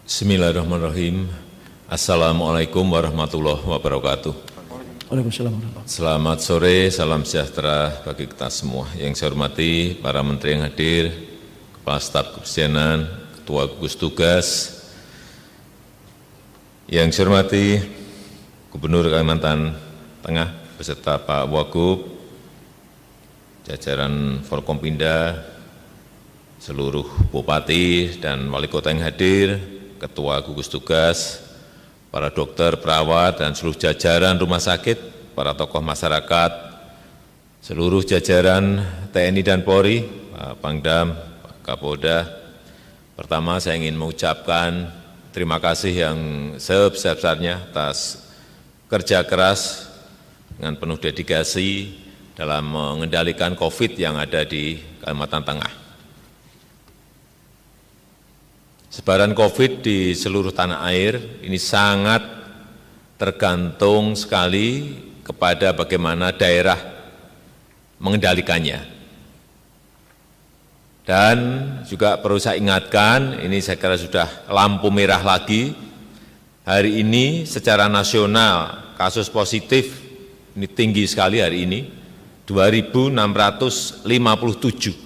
Bismillahirrahmanirrahim. Assalamualaikum warahmatullahi wabarakatuh. Waalaikumsalam. Selamat sore, salam sejahtera bagi kita semua. Yang saya hormati para menteri yang hadir, Kepala Staf Kepresidenan, Ketua Gugus Tugas, yang saya hormati Gubernur Kalimantan Tengah beserta Pak Wagub, jajaran Forkompinda, seluruh bupati dan wali kota yang hadir, Ketua Gugus Tugas, para dokter, perawat, dan seluruh jajaran rumah sakit, para tokoh masyarakat, seluruh jajaran TNI dan Polri, Pak Pangdam, Pak Kapolda. Pertama, saya ingin mengucapkan terima kasih yang sebesar-besarnya atas kerja keras dengan penuh dedikasi dalam mengendalikan COVID yang ada di Kalimantan Tengah. Sebaran COVID di seluruh tanah air ini sangat tergantung sekali kepada bagaimana daerah mengendalikannya. Dan juga perlu saya ingatkan, ini saya kira sudah lampu merah lagi, hari ini secara nasional kasus positif ini tinggi sekali hari ini, 2.657.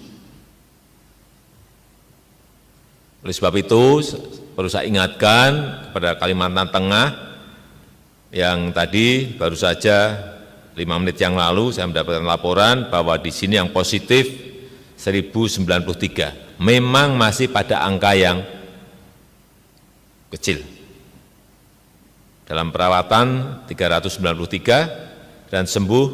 Oleh sebab itu, perlu saya ingatkan kepada Kalimantan Tengah yang tadi baru saja 5 menit yang lalu saya mendapatkan laporan bahwa di sini yang positif 1093. Memang masih pada angka yang kecil. Dalam perawatan 393 dan sembuh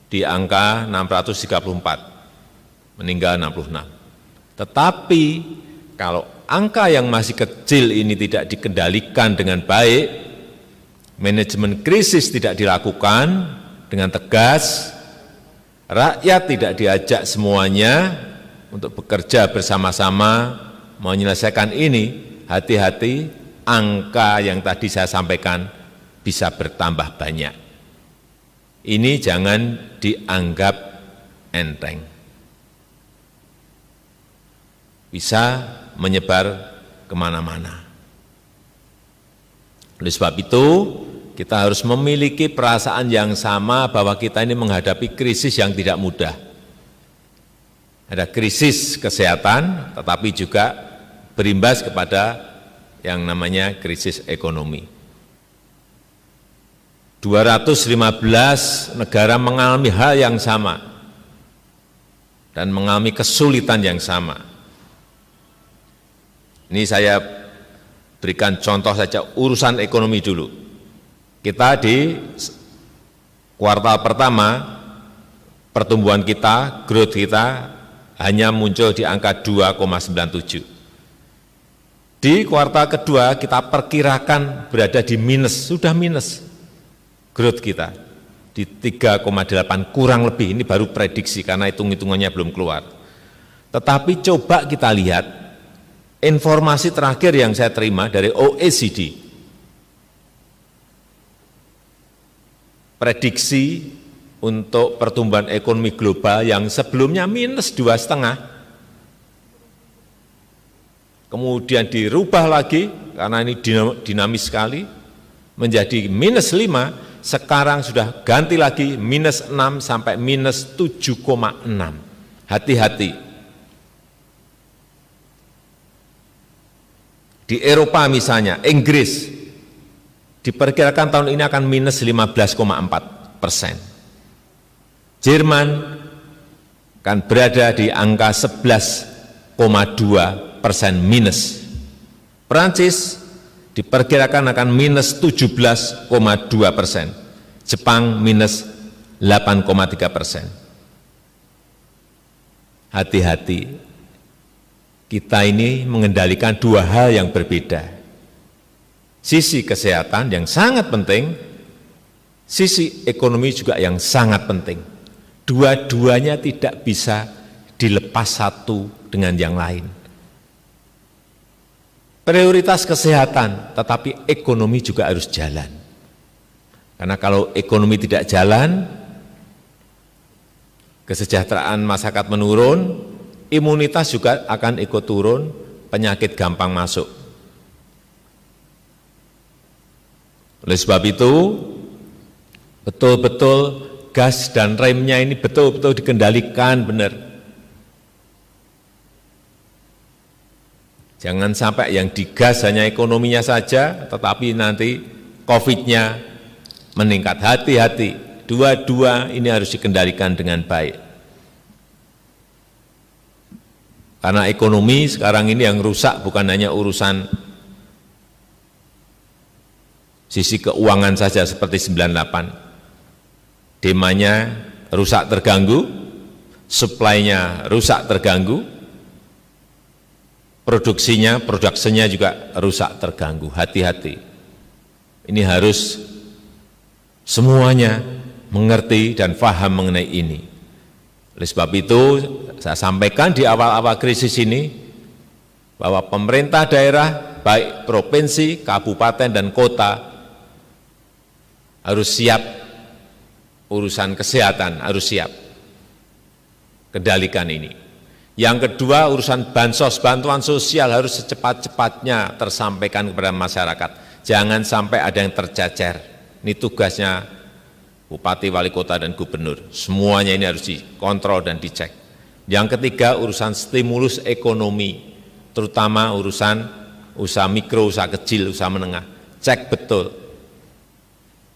di angka 634, meninggal 66. Tetapi kalau angka yang masih kecil ini tidak dikendalikan dengan baik, manajemen krisis tidak dilakukan dengan tegas, rakyat tidak diajak semuanya untuk bekerja bersama-sama menyelesaikan ini, hati-hati angka yang tadi saya sampaikan bisa bertambah banyak. Ini jangan dianggap enteng. Bisa menyebar kemana-mana. Oleh sebab itu, kita harus memiliki perasaan yang sama bahwa kita ini menghadapi krisis yang tidak mudah. Ada krisis kesehatan, tetapi juga berimbas kepada yang namanya krisis ekonomi. 215 negara mengalami hal yang sama dan mengalami kesulitan yang sama. Ini saya berikan contoh saja urusan ekonomi dulu. Kita di kuartal pertama, pertumbuhan kita, growth kita hanya muncul di angka 2,97. Di kuartal kedua kita perkirakan berada di minus, sudah minus growth kita di 3,8 kurang lebih, ini baru prediksi karena hitung-hitungannya belum keluar. Tetapi coba kita lihat informasi terakhir yang saya terima dari OECD, prediksi untuk pertumbuhan ekonomi global yang sebelumnya minus 2,5, kemudian dirubah lagi karena ini dinamis sekali menjadi minus 5, sekarang sudah ganti lagi minus 6 sampai minus 7,6. Hati-hati. Di Eropa misalnya, Inggris diperkirakan tahun ini akan minus 15,4%. Jerman akan berada di angka 11,2% minus. Perancis diperkirakan akan minus 17,2%. Jepang minus 8,3%. Hati-hati. Kita ini mengendalikan dua hal yang berbeda. Sisi kesehatan yang sangat penting, sisi ekonomi juga yang sangat penting. Dua-duanya tidak bisa dilepas satu dengan yang lain. Prioritas kesehatan, tetapi ekonomi juga harus jalan. Karena kalau ekonomi tidak jalan, kesejahteraan masyarakat menurun, imunitas juga akan ikut turun, penyakit gampang masuk. Oleh sebab itu, betul-betul gas dan remnya ini betul-betul dikendalikan benar. Jangan sampai yang digas hanya ekonominya saja, tetapi nanti COVID-nya meningkat. Hati-hati, dua-dua ini harus dikendalikan dengan baik. Karena ekonomi sekarang ini yang rusak bukan hanya urusan sisi keuangan saja seperti 98. Demandnya rusak terganggu, supply-nya rusak terganggu, produksinya juga rusak terganggu. Hati-hati. Ini harus semuanya mengerti dan paham mengenai ini. Oleh sebab itu, saya sampaikan di awal-awal krisis ini, bahwa pemerintah daerah, baik provinsi, kabupaten, dan kota, harus siap urusan kesehatan, harus siap kendalikan ini. Yang kedua, urusan bansos, bantuan sosial harus secepat-cepatnya tersampaikan kepada masyarakat. Jangan sampai ada yang tercecer. Ini tugasnya Bupati, Wali Kota, dan Gubernur. Semuanya ini harus dikontrol dan dicek. Yang ketiga, urusan stimulus ekonomi, terutama urusan usaha mikro, usaha kecil, usaha menengah. Cek betul,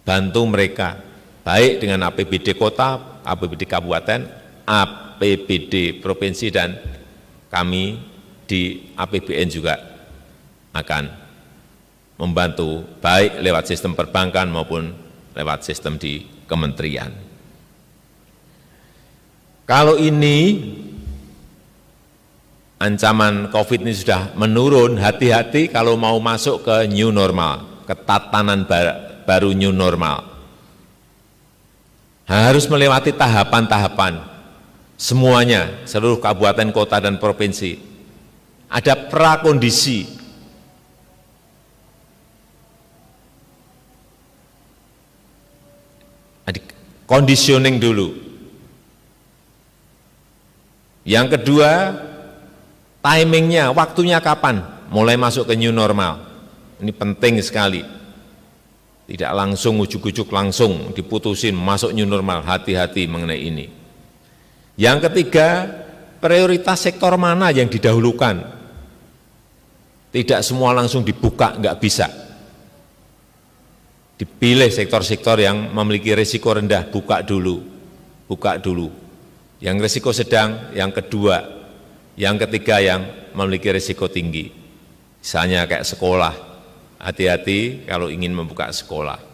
bantu mereka, baik dengan APBD kota, APBD kabupaten, APBD provinsi, dan kami di APBN juga akan membantu baik lewat sistem perbankan maupun lewat sistem di kementerian. Kalau ini ancaman COVID ini sudah menurun, hati-hati kalau mau masuk ke new normal, ke tatanan baru new normal. Harus melewati tahapan-tahapan. Semuanya, seluruh kabupaten, kota, dan provinsi. Ada prakondisi. Ada conditioning dulu. Yang kedua, timingnya, waktunya kapan mulai masuk ke new normal. Ini penting sekali. Tidak langsung ujuk-ujuk langsung diputusin masuk new normal, hati-hati mengenai ini. Yang ketiga, prioritas sektor mana yang didahulukan. Tidak semua langsung dibuka, enggak bisa. Dipilih sektor-sektor yang memiliki risiko rendah, buka dulu. Yang risiko sedang, yang kedua. Yang ketiga yang memiliki risiko tinggi. Misalnya kayak sekolah, hati-hati kalau ingin membuka sekolah.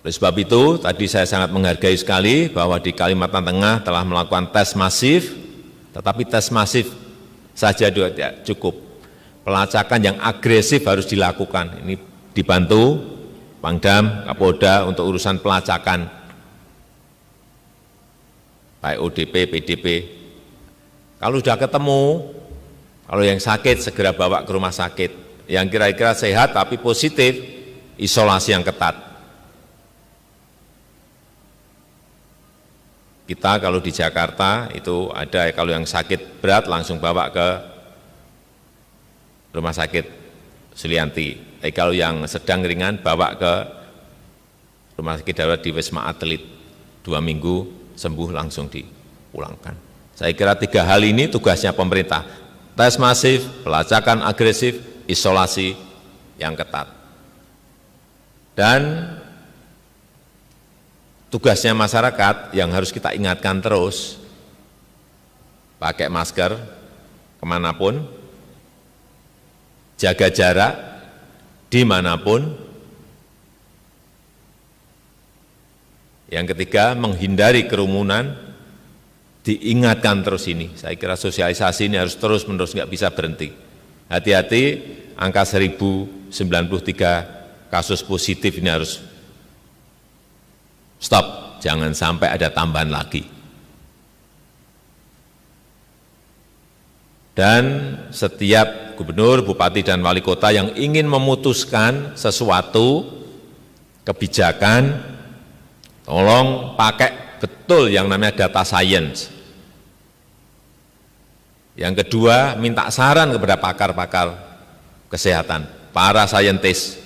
Oleh sebab itu, tadi saya sangat menghargai sekali bahwa di Kalimantan Tengah telah melakukan tes masif, tetapi tes masif saja tidak cukup. Pelacakan yang agresif harus dilakukan. Ini dibantu Pangdam, Kapolda untuk urusan pelacakan, baik ODP, PDP. Kalau sudah ketemu, kalau yang sakit segera bawa ke rumah sakit. Yang kira-kira sehat tapi positif, isolasi yang ketat. Kita kalau di Jakarta itu ada, kalau yang sakit berat langsung bawa ke rumah sakit Sulianti. Kalau yang sedang ringan bawa ke rumah sakit darurat di Wisma Atlet. 2 minggu sembuh langsung dipulangkan. Saya kira 3 hal ini tugasnya pemerintah. Tes masif, pelacakan agresif, isolasi yang ketat. Dan tugasnya masyarakat yang harus kita ingatkan terus, pakai masker kemanapun, jaga jarak dimanapun. Yang ketiga, menghindari kerumunan, diingatkan terus ini. Saya kira sosialisasi ini harus terus-menerus, nggak bisa berhenti. Hati-hati, angka 1093 kasus positif ini harus stop, jangan sampai ada tambahan lagi. Dan setiap gubernur, bupati, dan wali kota yang ingin memutuskan sesuatu kebijakan, tolong pakai betul yang namanya data science. Yang kedua, minta saran kepada pakar-pakar kesehatan, para saintis.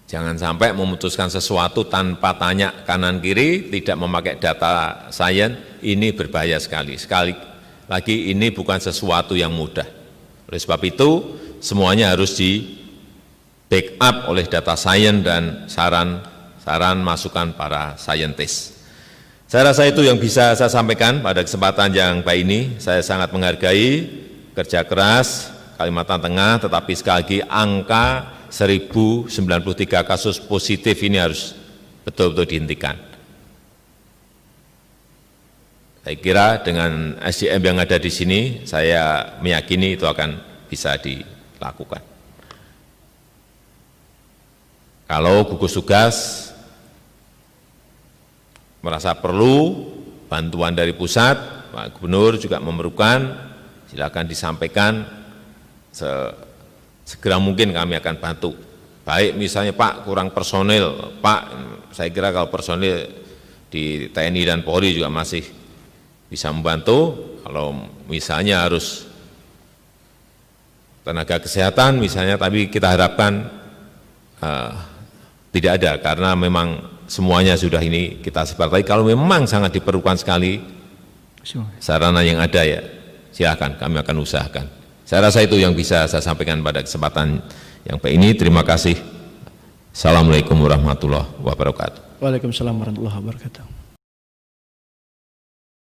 Jangan sampai memutuskan sesuatu tanpa tanya kanan kiri, tidak memakai data sains, ini berbahaya sekali. Sekali lagi ini bukan sesuatu yang mudah. Oleh sebab itu, semuanya harus di backup oleh data sains dan saran masukan para saintis. Saya rasa itu yang bisa saya sampaikan pada kesempatan yang baik ini. Saya sangat menghargai kerja keras Kalimantan Tengah, tetapi sekali lagi angka 1093 kasus positif ini harus betul-betul dihentikan. Saya kira dengan SDM yang ada di sini, saya meyakini itu akan bisa dilakukan. Kalau gugus tugas merasa perlu bantuan dari pusat, Pak Gubernur juga memerlukan, silakan disampaikan, segera mungkin kami akan bantu. Baik misalnya Pak kurang personil, Pak saya kira kalau personil di TNI dan Polri juga masih bisa membantu. Kalau misalnya harus tenaga kesehatan misalnya, tapi kita harapkan tidak ada karena memang semuanya sudah ini kita sebar. Tapi kalau memang sangat diperlukan sekali sarana yang ada ya silakan, kami akan usahakan. Saya rasa itu yang bisa saya sampaikan pada kesempatan yang baik ini. Terima kasih. Assalamualaikum warahmatullahi wabarakatuh. Waalaikumsalam warahmatullahi wabarakatuh.